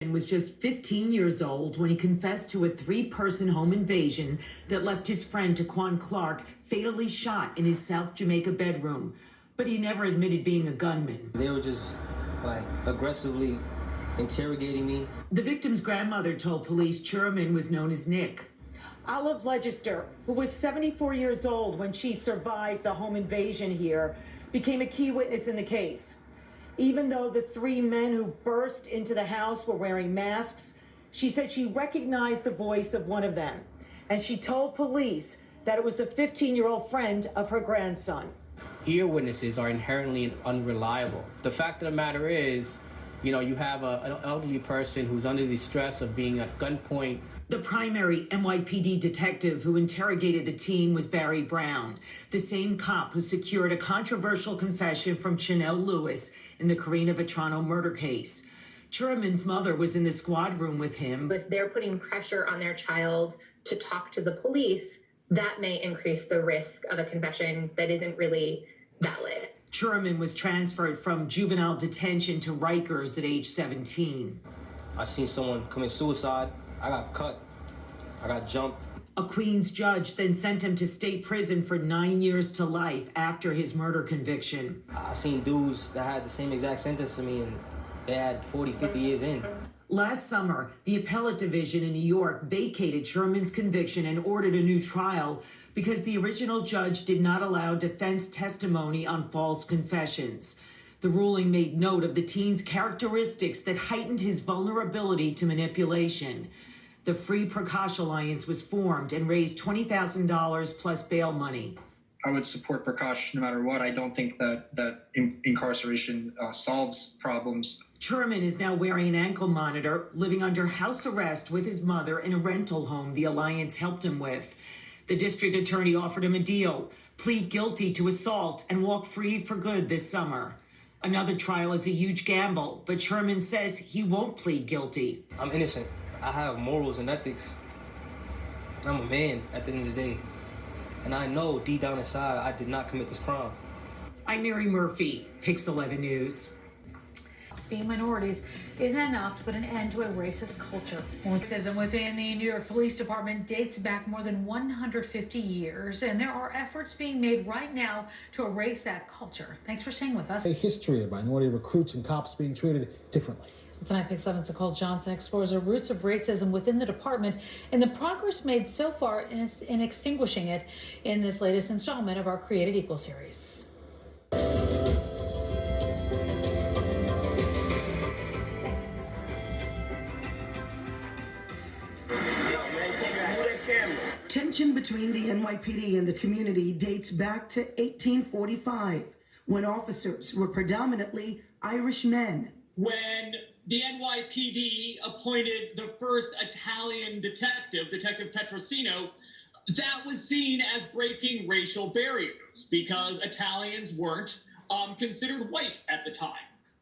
And was just 15 years old when he confessed to a three-person home invasion that left his friend Taquan Clark fatally shot in his South Jamaica bedroom. But he never admitted being a gunman. They were just aggressively interrogating me. The victim's grandmother told police Churaman was known as Nick. Olive Legister, who was 74 years old when she survived the home invasion here, became a key witness in the case. Even though the three men who burst into the house were wearing masks, she said she recognized the voice of one of them. And she told police that it was the 15-year-old friend of her grandson. Ear witnesses are inherently unreliable. The fact of the matter is, you have an elderly person who's under the stress of being at gunpoint. The primary NYPD detective who interrogated the teen was Barry Brown, the same cop who secured a controversial confession from Chanel Lewis in the Karina Vetrano murder case. Churaman's mother was in the squad room with him. If they're putting pressure on their child to talk to the police, that may increase the risk of a confession that isn't really valid. Churaman was transferred from juvenile detention to Rikers at age 17. I seen someone commit suicide. I got cut. I got jumped. A Queens judge then sent him to state prison for 9 years to life after his murder conviction. I seen dudes that had the same exact sentence to me, and they had 40, 50 years in. Last summer, the appellate division in New York vacated Churaman's conviction and ordered a new trial because the original judge did not allow defense testimony on false confessions. The ruling made note of the teen's characteristics that heightened his vulnerability to manipulation. The Free Prakash Alliance was formed and raised $20,000 plus bail money. I would support Prakash no matter what. I don't think that incarceration solves problems. Churaman is now wearing an ankle monitor, living under house arrest with his mother in a rental home the Alliance helped him with. The district attorney offered him a deal, plead guilty to assault, and walk free for good this summer. Another trial is a huge gamble, but Churaman says he won't plead guilty. I'm innocent. I have morals and ethics. I'm a man at the end of the day. And I know deep down inside I did not commit this crime. I'm Mary Murphy, Pix 11 News. Being minorities isn't enough to put an end to a racist culture. Racism within the New York Police Department dates back more than 150 years, and there are efforts being made right now to erase that culture. Thanks for staying with us. A history of minority recruits and cops being treated differently. Tonight, Pix 11's Nicole Johnson explores the roots of racism within the department and the progress made so far in extinguishing it in this latest installment of our Created Equal series. Tension between the NYPD and the community dates back to 1845, when officers were predominantly Irish men. When the NYPD appointed the first Italian detective, Detective Petrosino, that was seen as breaking racial barriers because Italians weren't considered white at the time.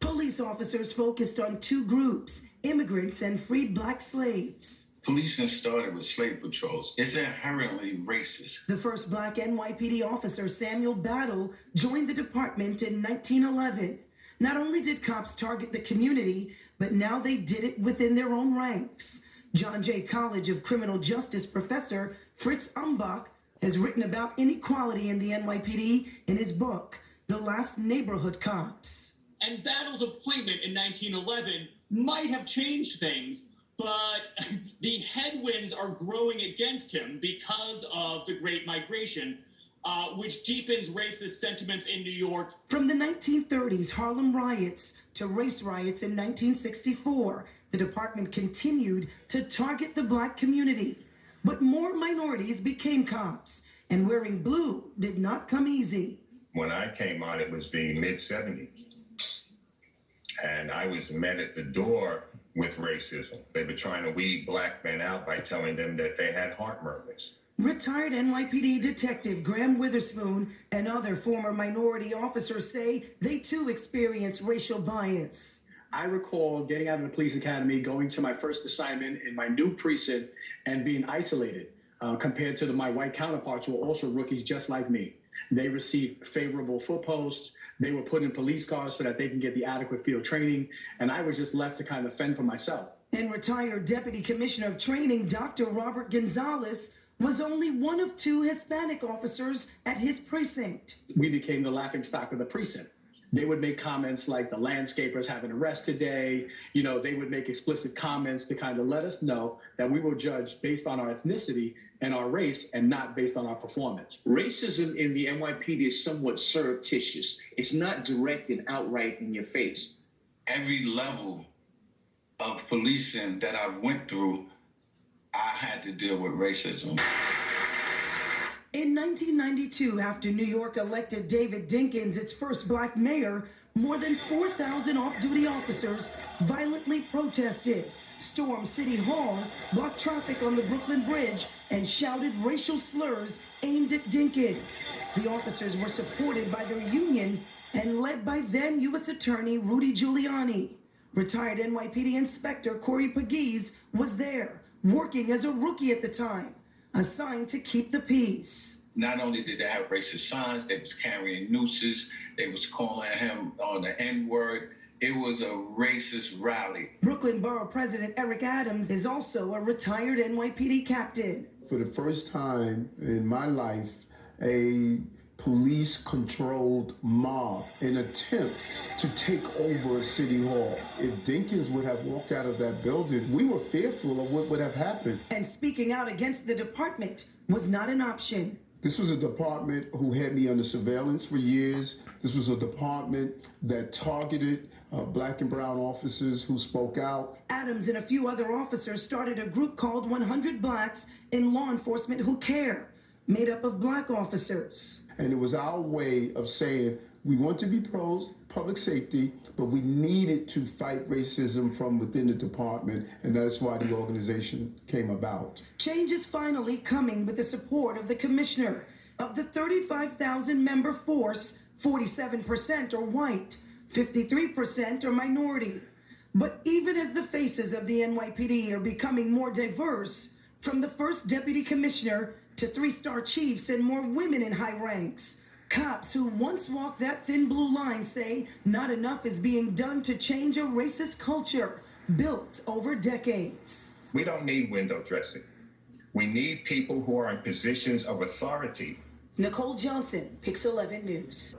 Police officers focused on two groups, immigrants and freed black slaves. Policing started with slave patrols. It's inherently racist. The first black NYPD officer, Samuel Battle, joined the department in 1911. Not only did cops target the community, but now they did it within their own ranks. John Jay College of Criminal Justice professor Fritz Umbach has written about inequality in the NYPD in his book, The Last Neighborhood Cops. And Battle's appointment in 1911 might have changed things, but the headwinds are growing against him because of the Great Migration, which deepens racist sentiments in New York. From the 1930s Harlem riots to race riots in 1964, the department continued to target the black community. But more minorities became cops, and wearing blue did not come easy. When I came on, it was the mid-'70s. And I was met at the door with racism. They were trying to weed black men out by telling them that they had heart murmurs. Retired NYPD Detective Graham Witherspoon and other former minority officers say they too experience racial bias. I recall getting out of the police academy, going to my first assignment in my new precinct and being isolated compared to my white counterparts who were also rookies just like me. They received favorable foot posts. They were put in police cars so that they can get the adequate field training. And I was just left to kind of fend for myself. And retired Deputy Commissioner of Training Dr. Robert Gonzalez was only one of 2 Hispanic officers at his precinct. We became the laughingstock of the precinct. They would make comments like the landscapers have an arrest today. You know, they would make explicit comments to kind of let us know that we were judged based on our ethnicity and our race and not based on our performance. Racism in the NYPD is somewhat surreptitious. It's not direct and outright in your face. Every level of policing that I went through, I had to deal with racism. In 1992, after New York elected David Dinkins its first black mayor, more than 4,000 off-duty officers violently protested, stormed City Hall, blocked traffic on the Brooklyn Bridge, and shouted racial slurs aimed at Dinkins. The officers were supported by their union and led by then U.S. Attorney Rudy Giuliani. Retired NYPD Inspector Corey Pegues was there, working as a rookie at the time, assigned to keep the peace. Not only did they have racist signs, they was carrying nooses, they was calling him on the N-word. It was a racist rally. Brooklyn Borough President Eric Adams is also a retired NYPD captain. For the first time in my life, a police-controlled mob, an attempt to take over City Hall. If Dinkins would have walked out of that building, we were fearful of what would have happened. And speaking out against the department was not an option. This was a department who had me under surveillance for years. This was a department that targeted black and brown officers who spoke out. Adams and a few other officers started a group called 100 Blacks in Law Enforcement Who Care, made up of black officers. And it was our way of saying we want to be pro public safety, but we needed to fight racism from within the department, and that's why the organization came about. Change is finally coming with the support of the commissioner. Of the 35,000-member force, 47% are white, 53% are minority. But even as the faces of the NYPD are becoming more diverse, from the first deputy commissioner to 3-star chiefs and more women in high ranks, cops who once walked that thin blue line say not enough is being done to change a racist culture built over decades. We don't need window dressing. We need people who are in positions of authority. Nicole Johnson, Pix 11 News.